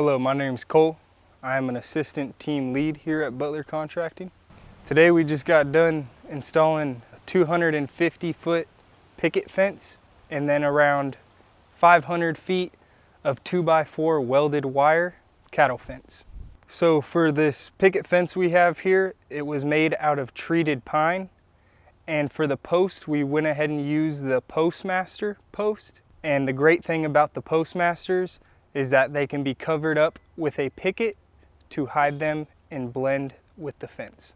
Hello, my name's Cole. I am an assistant team lead here at Butler Contracting. Today we just got done installing a 250-foot picket fence and then around 500 feet of 2x4 welded wire cattle fence. So for this picket fence we have here, it was made out of treated pine. And for the post, we went ahead and used the PostMaster post. And the great thing about the PostMasters is that they can be covered up with a picket to hide them and blend with the fence.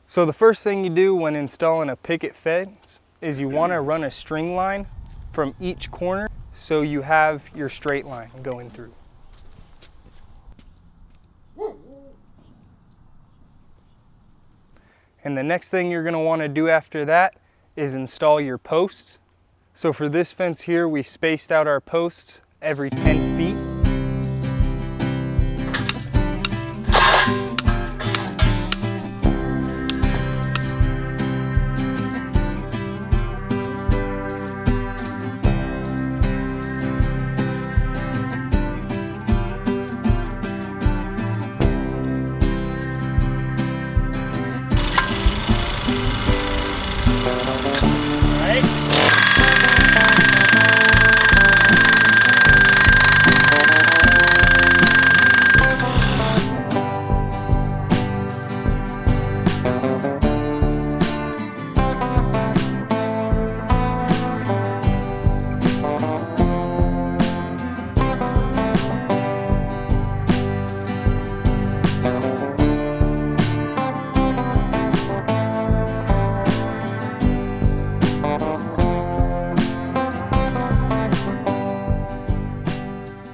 So the first thing you do when installing a picket fence is you want to run a string line from each corner so you have your straight line going through. And the next thing you're going to want to do after that is install your posts. So for this fence here, we spaced out our posts every 10 feet.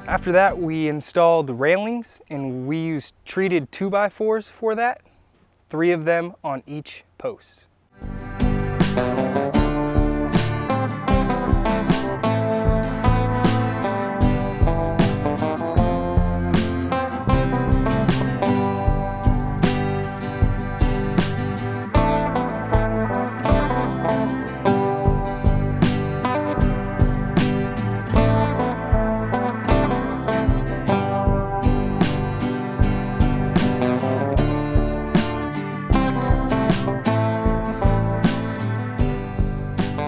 After that, we installed railings and we used treated 2x4s for that, 3 of them on each post.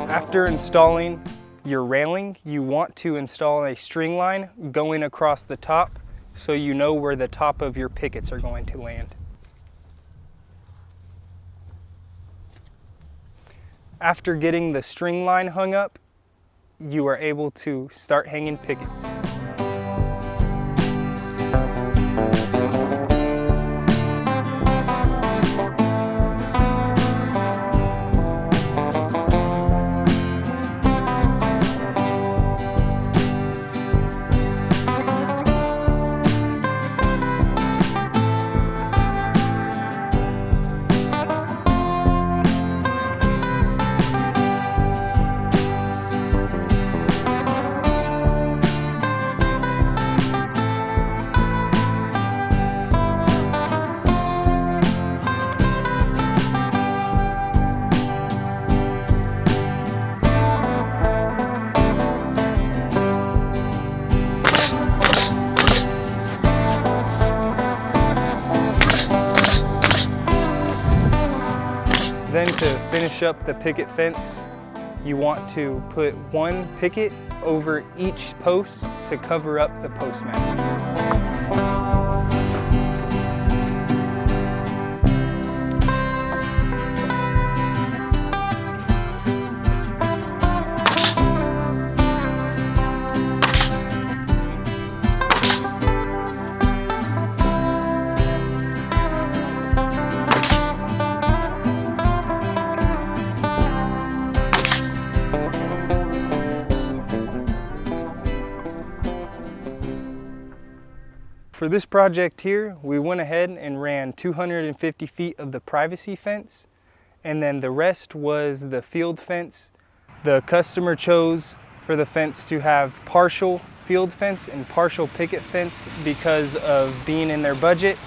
After installing your railing, you want to install a string line going across the top so you know where the top of your pickets are going to land. After getting the string line hung up, you are able to start hanging pickets. Then to finish up the picket fence, you want to put one picket over each post to cover up the PostMaster. For this project here, we went ahead and ran 250 feet of the privacy fence, and then the rest was the field fence. The customer chose for the fence to have partial field fence and partial picket fence because of being in their budget.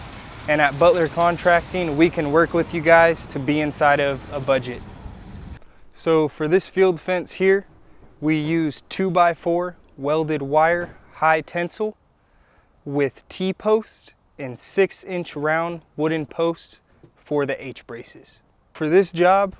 And at Butler Contracting, we can work with you guys to be inside of a budget. So for this field fence here, we used 2x4 welded wire high tensile. with T-posts and 6-inch round wooden posts for the H-braces. For this job,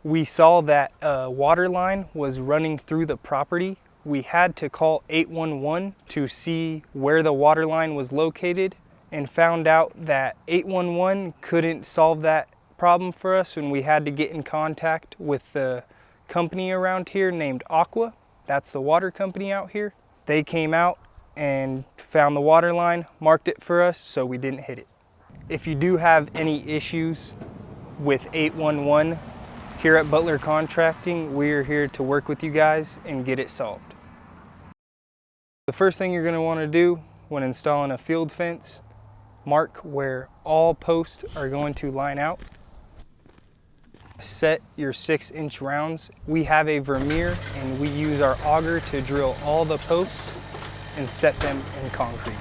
we saw that a water line was running through the property. We had to call 811 to see where the water line was located, and found out that 811 couldn't solve that problem for us, and we had to get in contact with the company around here named Aqua. That's the water company out here. They came out and found the water line, marked it for us so we didn't hit it. If you do have any issues with 811 here at Butler Contracting, we're here to work with you guys and get it solved. The first thing you're going to want to do when installing a field fence, mark where all posts are going to line out. Set your 6-inch rounds. We have a vermeer and we use our auger to drill all the posts and set them in concrete.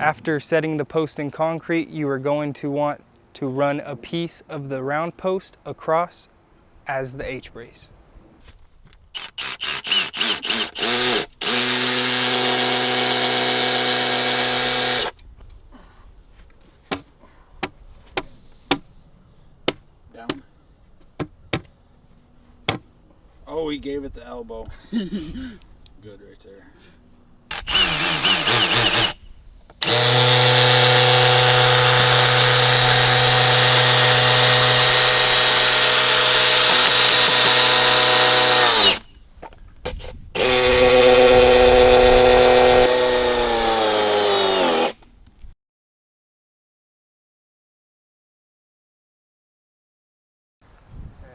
After setting the post in concrete, you are going to want to run a piece of the round post across as the H-brace. Down. Oh, he gave it the elbow. Good right there.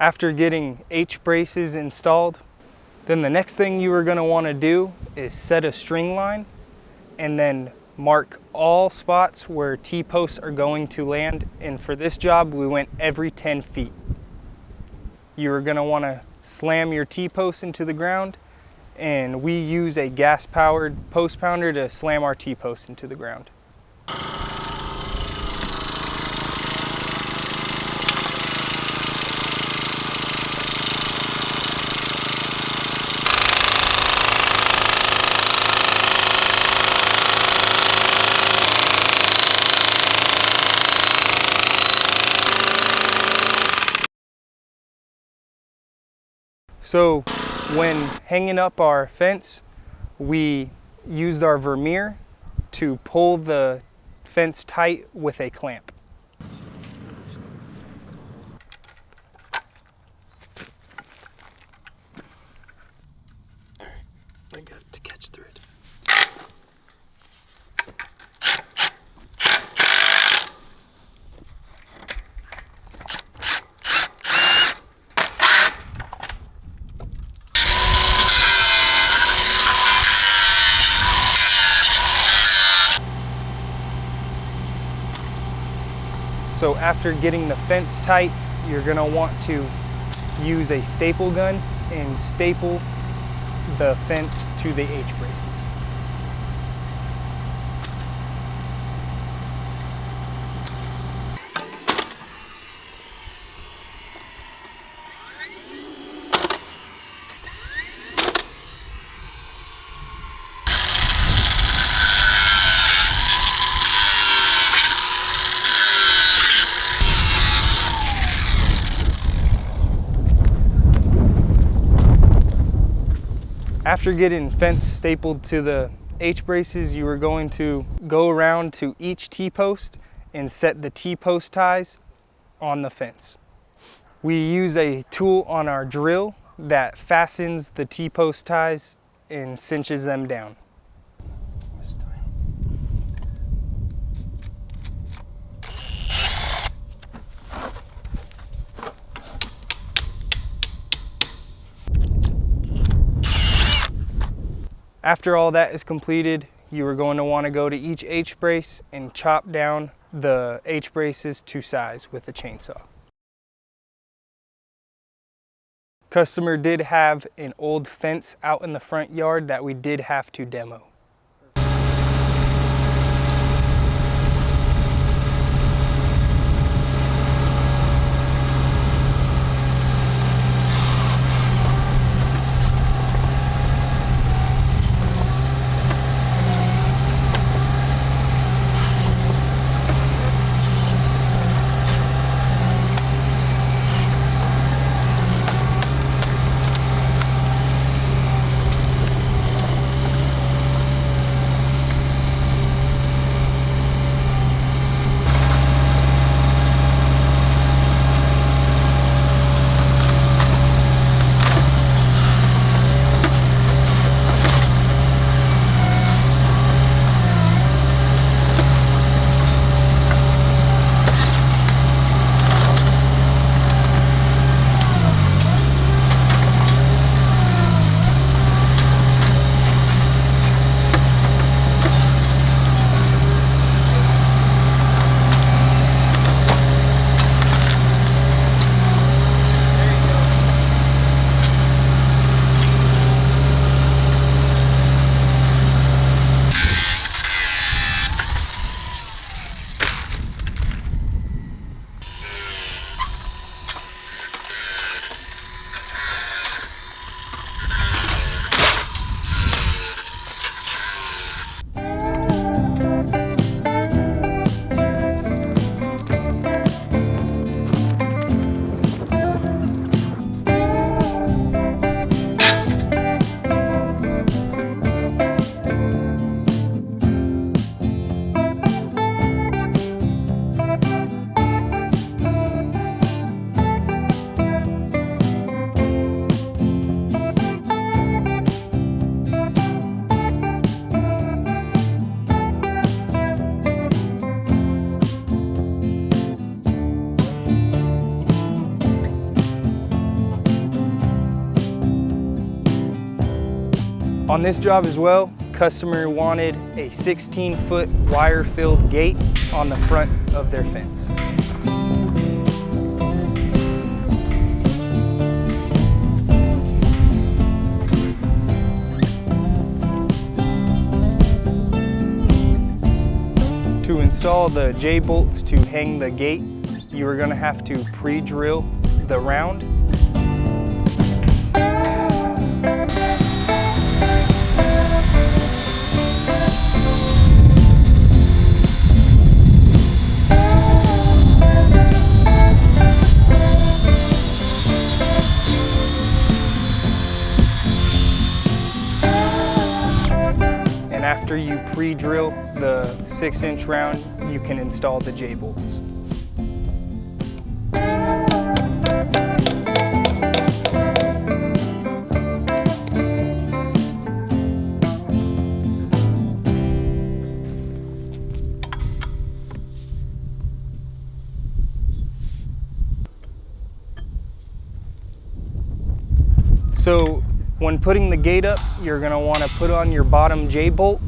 After getting H-braces installed, then the next thing you are going to want to do is set a string line and then mark all spots where T-posts are going to land. And for this job, we went every 10 feet. You are going to want to slam your T-posts into the ground, and we use a gas-powered post pounder to slam our T-posts into the ground. So when hanging up our fence, we used our vermeer to pull the fence tight with a clamp. All right, I got it to catch through it. So after getting the fence tight, you're going to want to use a staple gun and staple the fence to the H-braces. After getting fence stapled to the H-braces, you are going to go around to each T-post and set the T-post ties on the fence. We use a tool on our drill that fastens the T-post ties and cinches them down. After all that is completed, you are going to want to go to each H-brace and chop down the H-braces to size with a chainsaw. Customer did have an old fence out in the front yard that we did have to demo. On this job as well, customer wanted a 16-foot wire-filled gate on the front of their fence. To install the J-bolts to hang the gate, you are going to have to pre-drill the round. After you pre-drill the 6-inch round, you can install the J-bolts. So when putting the gate up, you're going to want to put on your bottom J-bolt.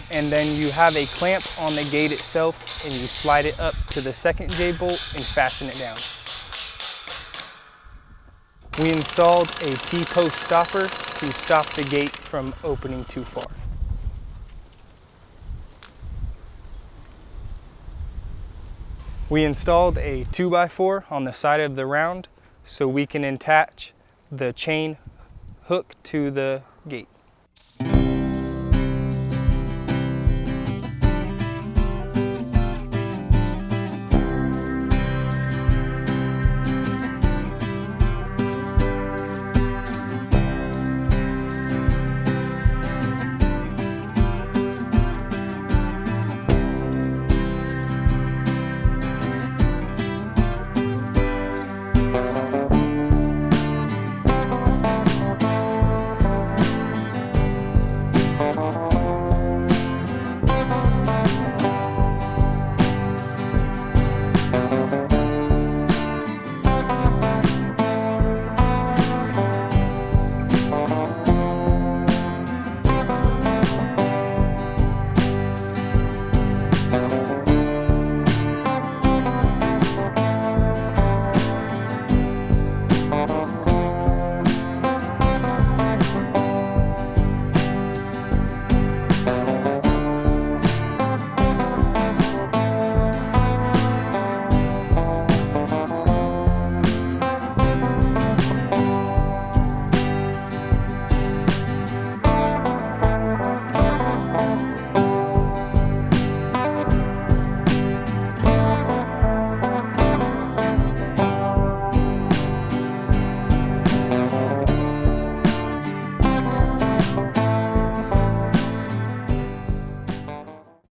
And then you have a clamp on the gate itself and you slide it up to the second J-bolt and fasten it down. We installed a T-post stopper to stop the gate from opening too far. We installed a 2x4 on the side of the round so we can attach the chain hook to the gate.